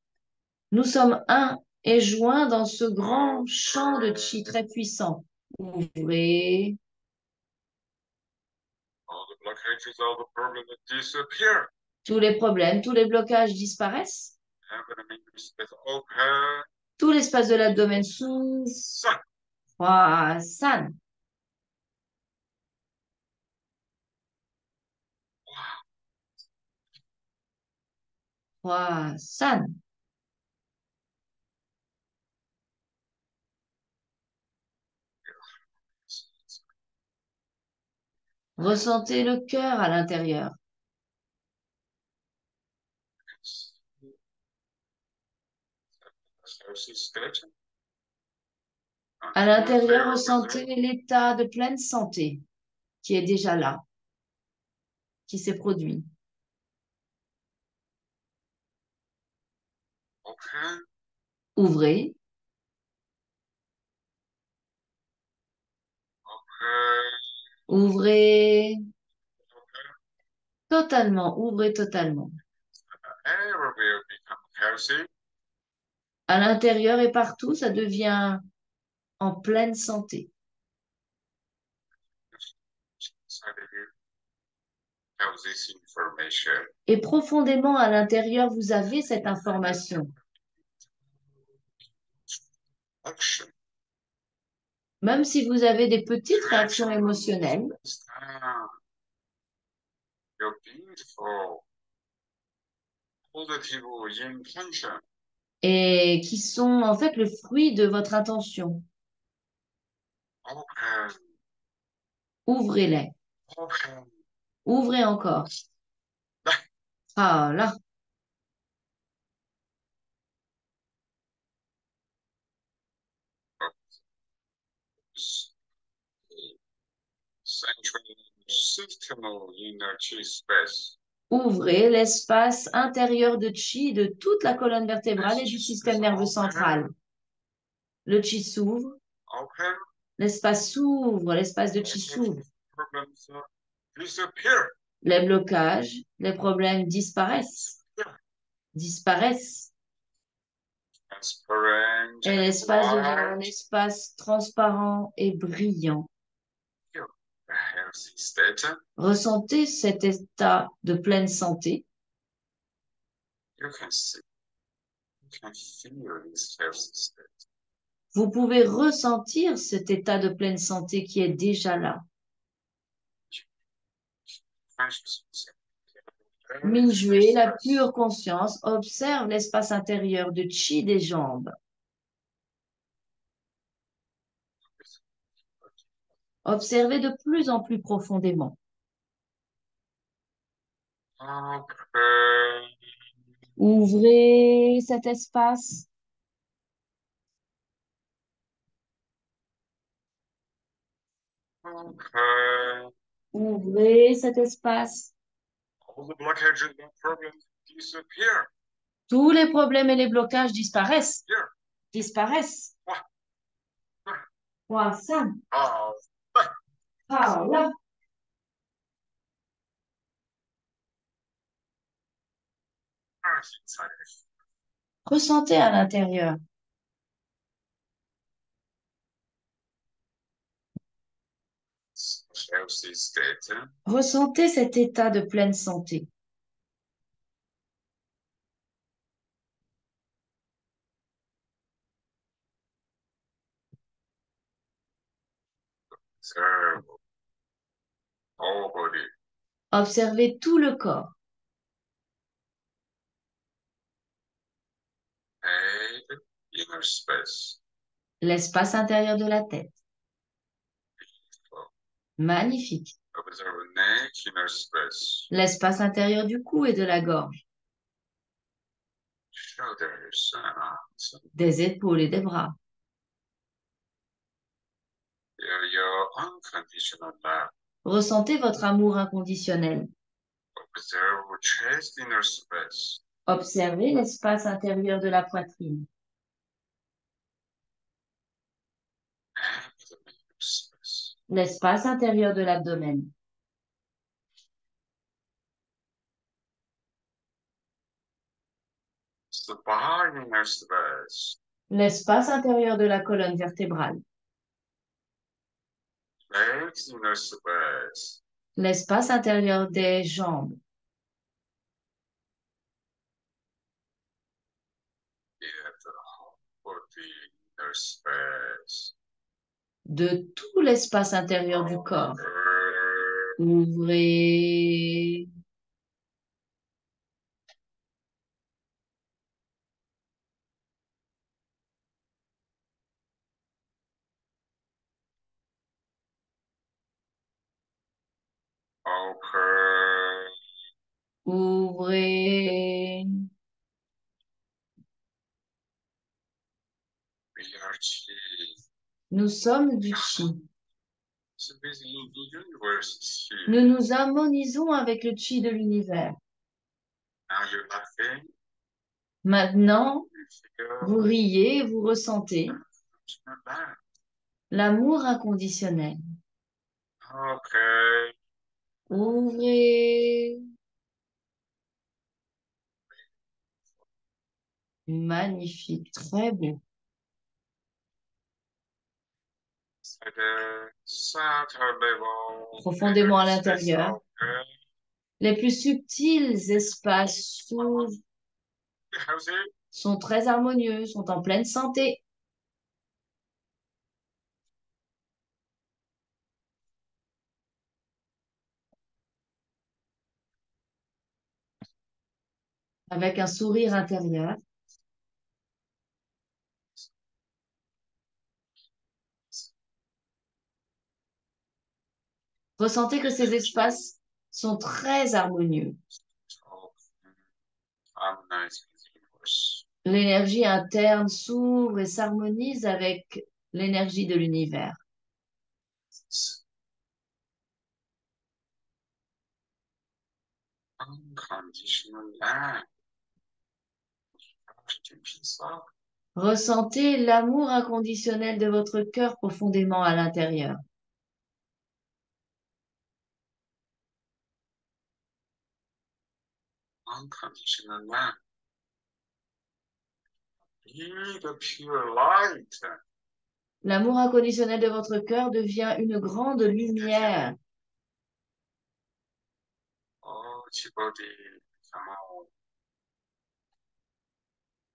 Nous sommes un et joints dans ce grand champ de chi très puissant. Ouvrez.
All the blockages, all the problems disappear.
Tous les problèmes, tous les blocages disparaissent.
Abdomen space open.
Tout l'espace de l'abdomen s'ouvre.
Sun.
Croissant. Croissant. Ressentez le cœur à l'intérieur.
Skeleton.
À l'intérieur, ressentez l'état de pleine santé qui est déjà là, qui s'est produit.
Open.
Ouvrez.
Open.
Ouvrez
Open.
totalement. Ouvrez totalement.
Air will become healthy.
À l'intérieur et partout, ça devient en pleine santé.
Inside of you have this information.
Et profondément à l'intérieur, vous avez cette information.
Action.
Même si vous avez des petites réactions émotionnelles
Ah, you're beautiful. Positive intention.
et qui sont en fait le fruit de votre intention,
Open.
ouvrez-les.
Open.
Ouvrez encore. Ah là,
Central system energy space.
ouvrez l'espace intérieur de chi de toute la colonne vertébrale et du système nerveux central. Le chi s'ouvre,
Open.
l'espace s'ouvre, l'espace de chi s'ouvre.
Problems disappear.
Les blocages, les problèmes disparaissent, disparaissent.
Transparent.
Et l'espace devient un
Light.
espace transparent et brillant.
Healthy state.
Ressentez cet état de pleine santé.
You can see. You can feel this healthy state.
Vous pouvez ressentir cet état de pleine santé qui est déjà là.
Consciousness.
Mingyue, la pure conscience, observe l'espace intérieur de chi des jambes. Observez de plus en plus profondément.
Open.
Ouvrez cet espace.
Open.
Ouvrez cet espace.
All the blockages and problems disappear.
Tous les problèmes et les blocages disparaissent.
Here.
Disparaissent.
Ah.
Croissant.
Oh.
Ah là.
Inside.
Ressentez à l'intérieur.
Healthy state.
Ressentez cet état de pleine santé.
Observe whole body.
Observez tout le corps.
Head. Inner space.
L'espace intérieur de la tête. Magnifique.
Observe neck. Inner space.
L'espace intérieur du cou et de la gorge.
Shoulders. Arms.
Des épaules et des bras.
Feel your unconditional love.
Ressentez votre amour inconditionnel.
Observe chest. Inner space.
Observez l'espace intérieur de la poitrine.
Abdomen. Inner space.
L'espace intérieur de l'abdomen.
spinal space,
l'espace intérieur de la colonne vertébrale,
flexion space,
l'espace intérieur des jambes,
body space.
de tout l'espace intérieur du corps. Ouvrez.
Open.
Ouvrez.
We are chi.
Nous sommes du chi.
So basically, the universe is here.
Nous nous harmonisons avec le chi de l'univers.
Now you're laughing.
Maintenant,
You feel
vous riez et vous ressentez
that.
l'amour inconditionnel.
Okay.
Ouvrez. Magnifique, très beau.
At the center level.
Profondément à l'intérieur. Les plus subtils espaces s'ouvrent,
How's it?
sont très harmonieux, sont en pleine santé. Avec un sourire intérieur. Ressentez que ces espaces sont très harmonieux.
Harmonize with the universe.
L'énergie interne s'ouvre et s'harmonise avec l'énergie de l'univers.
Unconditional love. To peace out.
Ressentez l'amour inconditionnel de votre cœur profondément à l'intérieur.
Unconditional love. Be the pure light.
L'amour inconditionnel de votre cœur devient une grande lumière
Oh, body. Somehow.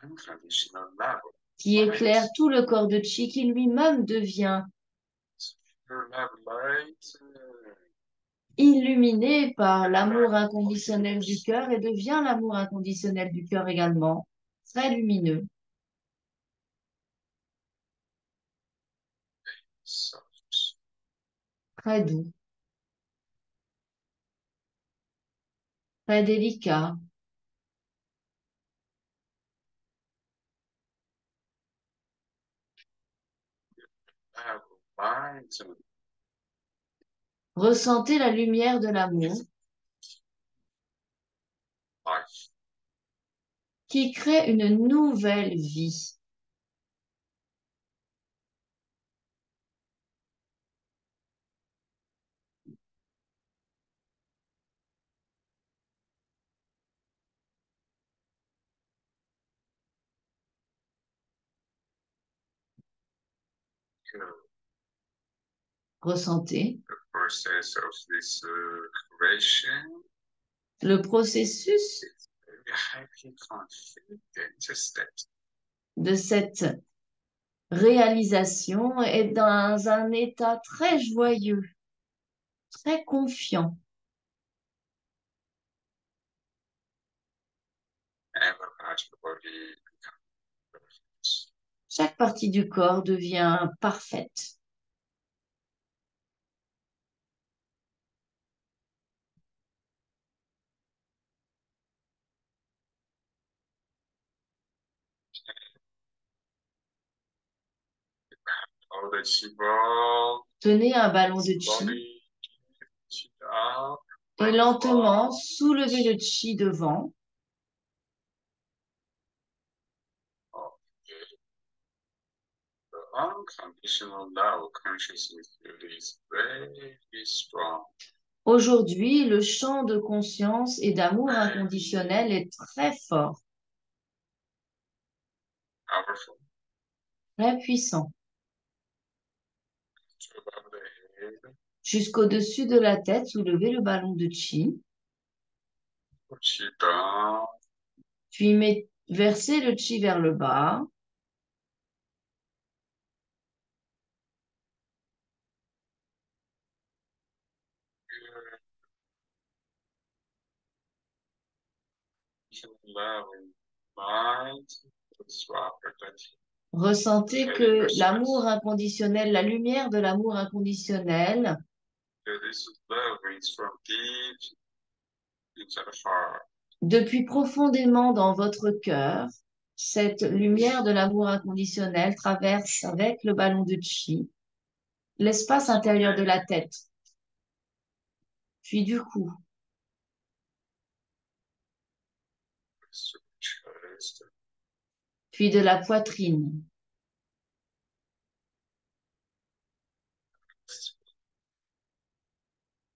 Unconditional love.
qui éclaire tout le corps de Chi qui lui-même devient
Pure love light.
illuminé par l'amour inconditionnel du cœur et devient l'amour inconditionnel du cœur également, très lumineux,
Soft.
très doux, très délicat.
Love light.
Ressentez la lumière de l'amour
Life.
qui crée une nouvelle vie. Ressentez
The process of this creation.
le processus
Very happy, confident state.
de cette réalisation est dans un état très joyeux, très confiant.
Every part of the body becomes perfect.
Chaque partie du corps devient parfaite.
All the chi ball,
Tenez un ballon de chi
body, chi up,
et lentement soulevez le chi devant.
the unconditional love consciousness is very strong.
Aujourd'hui, le champ de conscience et d'amour inconditionnel est très fort.
powerful.
très puissant,
To above the head,
jusqu'au-dessus de la tête, soulevez le ballon de chi,
push it down,
puis versez le chi vers le bas,
love and light, swap protect.
ressentez que l'amour inconditionnel, la lumière de l'amour inconditionnel
This love is from deep inside the heart.
depuis profondément dans votre cœur, cette lumière de l'amour inconditionnel traverse avec le ballon de chi l'espace intérieur de la tête, puis du cou,
Chest,
puis de la poitrine,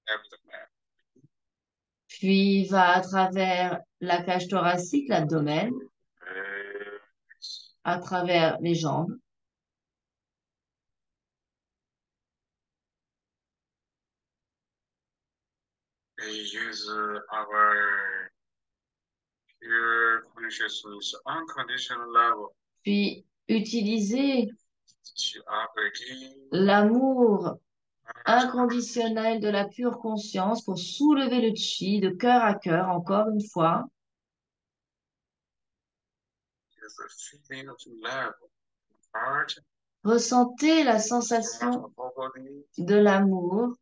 abdomen,
puis va à travers la cage thoracique, l'abdomen,
legs.
à travers les jambes,
We use our pure consciousness, unconditional love
puis utilisez
to awaken
l'amour
our
inconditionnel de la pure conscience pour soulever le chi de cœur à cœur, encore une fois.
is the feeling of love, heart,
Ressentez la
part
sensation
of our body,
de l'amour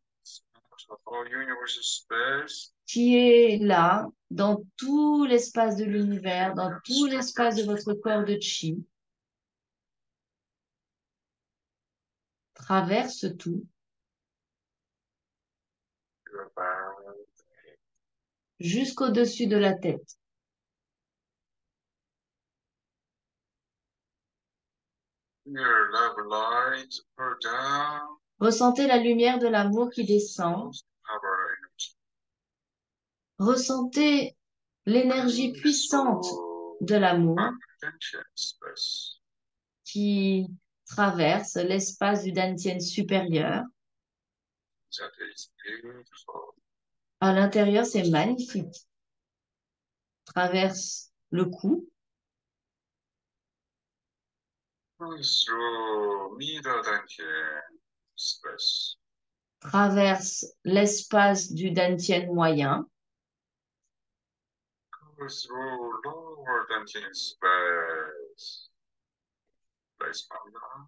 part of our universal space,
qui est là, dans tout l'espace de l'univers, dans tout l'espace de votre corps de chi, traverse tout
your body.
jusqu'au-dessus de la tête.
Your love light pour down,
Ressentez la lumière de l'amour qui descend.
our energy.
Ressentez l'énergie puissante de l'amour
Attention space.
qui traverse l'espace du Dantian supérieur.
That is beautiful.
À l'intérieur, c'est magnifique. Traverse le cou,
Through middle dantian space.
traverse l'espace du Dantian moyen,
Go through lower dantian space. Place under.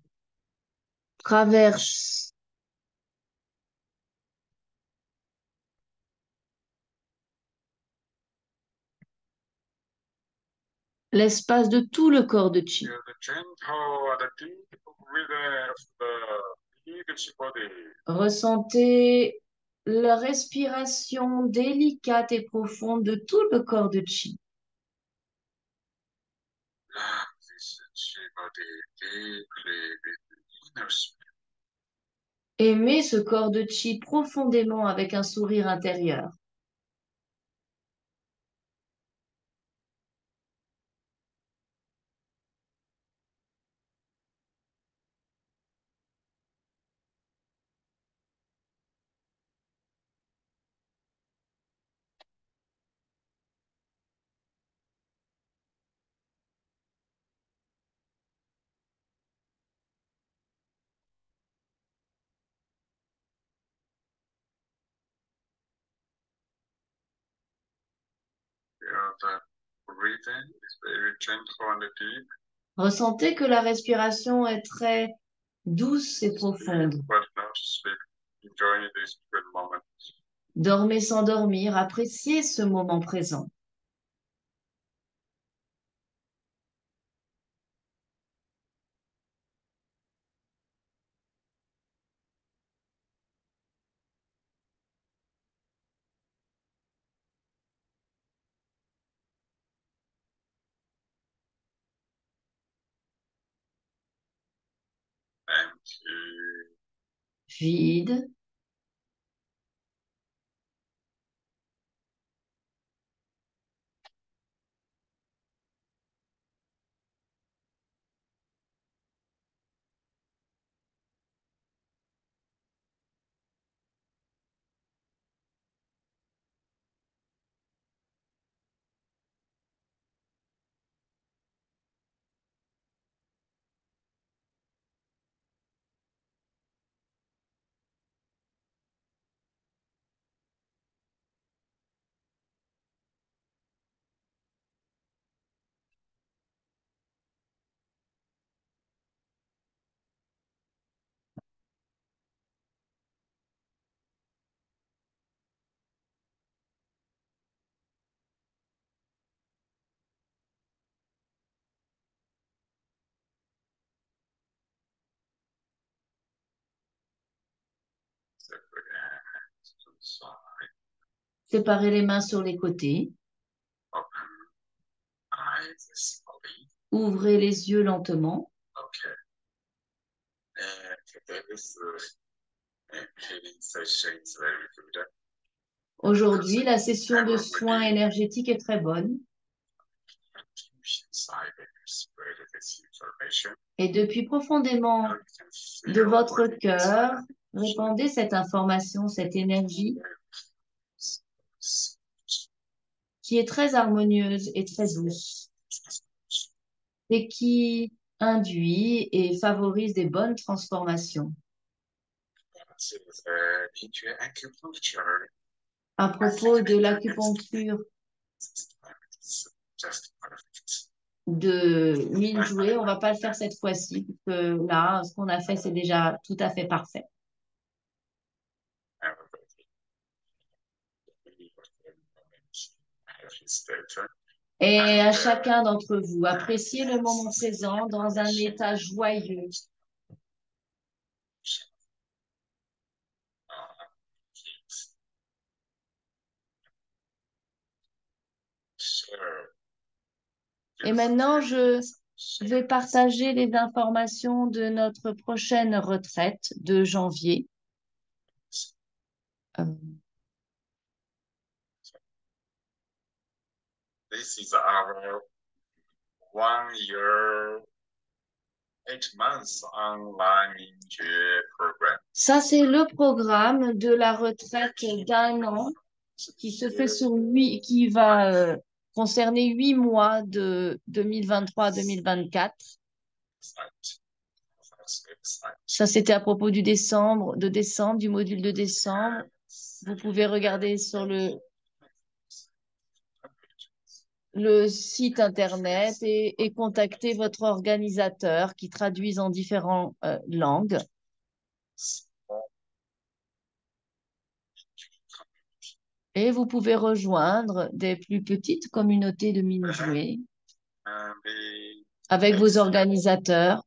traverse l'espace de tout le corps de chi.
Feel the gentle and the deep rhythm of the huge body.
Ressentez la respiration délicate et profonde de tout le corps de chi.
Love this chi body deeply with inner spirit.
Aimez ce corps de chi profondément avec un sourire intérieur.
Feel the breathing is very gentle and deep.
Ressentez que la respiration est très douce et profonde.
But not sleep. Enjoy this good moment.
Dormez sans dormir, appréciez ce moment présent.
Empty.
Vide, Séparez les mains sur les côtés. Ouvrez les yeux lentement. Aujourd'hui, la session de soins énergétiques est très bonne. Et depuis profondément de votre cœur, répandez cette information, cette énergie qui est très harmonieuse et très douce et qui induit et favorise des bonnes transformations. À propos de l'acupuncture de Mingyue, on ne va pas le faire cette fois-ci, parce que là, ce qu'on a fait, c'est déjà tout à fait parfait. Et à chacun d'entre vous, appréciez le moment présent dans un état joyeux. Et maintenant, je vais partager les informations de notre prochaine retraite de janvier.
This is our 1 year, 8 months online Mingyue program.
Ça, c'est le programme de la retraite d'un an qui se fait sur qui va concerner 8 mois de 2023 à 2024. Ça, c'était à propos du du module de décembre. Vous pouvez regarder sur le site internet et contacter votre organisateur qui traduise en différentes langues. Et vous pouvez rejoindre des plus petites communautés de Mingyue avec vos organisateurs.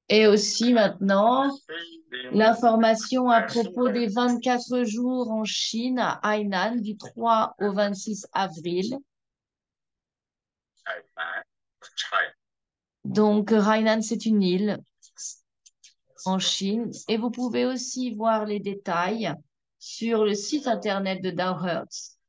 Et aussi maintenant, l'information à propos des 24 jours en Chine, à Hainan, du 3 au 26 avril. Donc, Hainan, c'est une île en Chine. Et vous pouvez aussi voir les détails sur le site internet de Dao Hertz.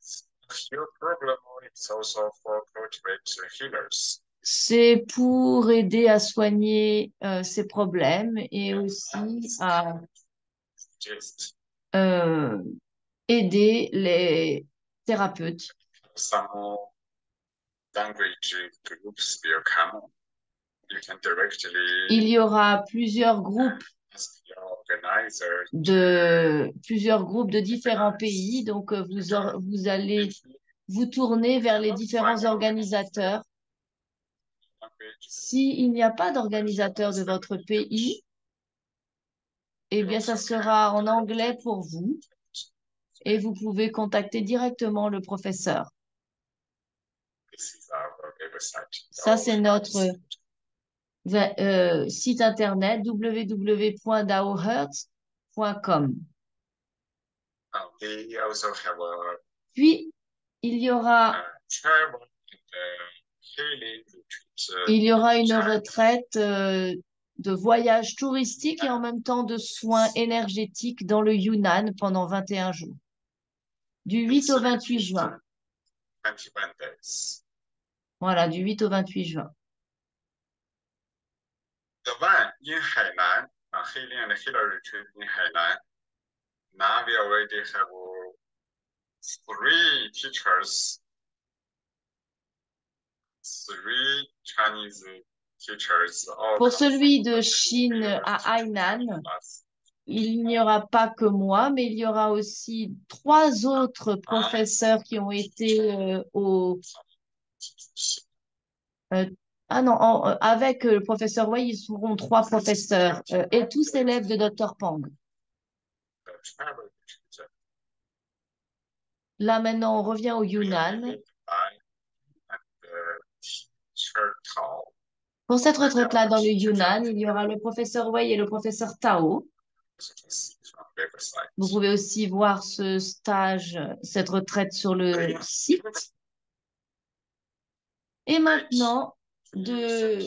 C'est pour aider à soigner ces problèmes et aussi à aider les thérapeutes. Il y aura plusieurs groupes de différents pays, donc vous allez vous tourner vers les différents organisateurs. S'il n'y a pas d'organisateur de votre pays, eh bien, ça sera en anglais pour vous et vous pouvez contacter directement le professeur. Ça, c'est notre site internet www.daohertz.com. Puis, il y aura une retraite de voyage touristique et en même temps de soins énergétiques dans le Yunnan pendant 21 jours, du 8 au 28 juin. Voilà, du 8 au 28 juin.
The one in Hainan, Healing and Healer Retreat in Hainan. Now we already have 3 teachers, 3 Chinese teachers.
Pour celui de Chine à Hainan, il n'y aura pas que moi, mais il y aura aussi 3 autres professeurs qui ont été avec le professeur Wei, ils seront 3 professeurs et tous élèves de Dr. Pang. Là, maintenant, on revient au Yunnan. Pour cette retraite-là dans le Yunnan, il y aura le professeur Wei et le professeur Tao. Vous pouvez aussi voir ce stage, cette retraite sur le site. Et maintenant, le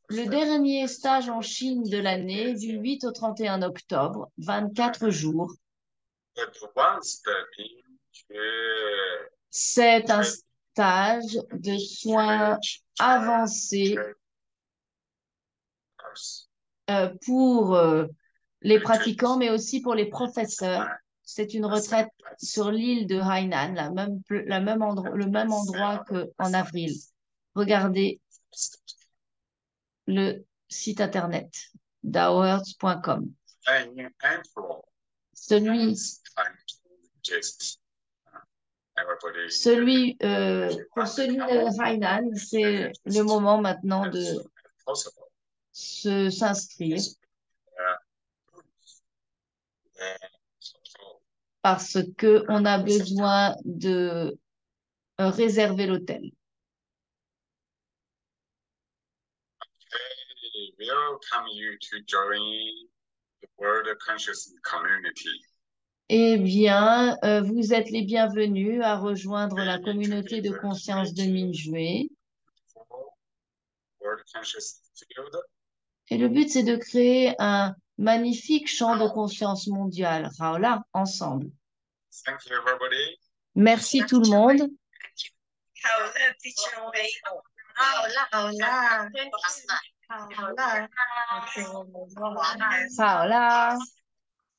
dernier stage en Chine de l'année, du 8 au 31 octobre, 24 jours. C'est un stage de soins avancés pour les pratiquants, mais aussi pour les professeurs. C'est une retraite sur l'île de Hainan, le même endroit qu'en avril. Regardez le site internet daohertz.com. Pour celui de Hainan, c'est le moment maintenant de s'inscrire parce qu'on a besoin de réserver l'hôtel. Eh bien, vous êtes les bienvenus à rejoindre la communauté de conscience de Minjue. Et le but, c'est de créer un magnifique champ de conscience mondial. Raola, ensemble. Merci tout le monde. Raola.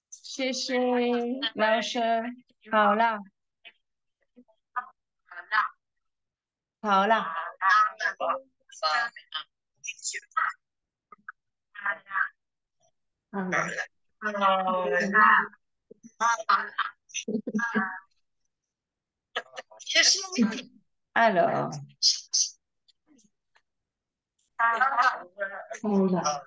谢谢老师，好了，好了，alors, voilà.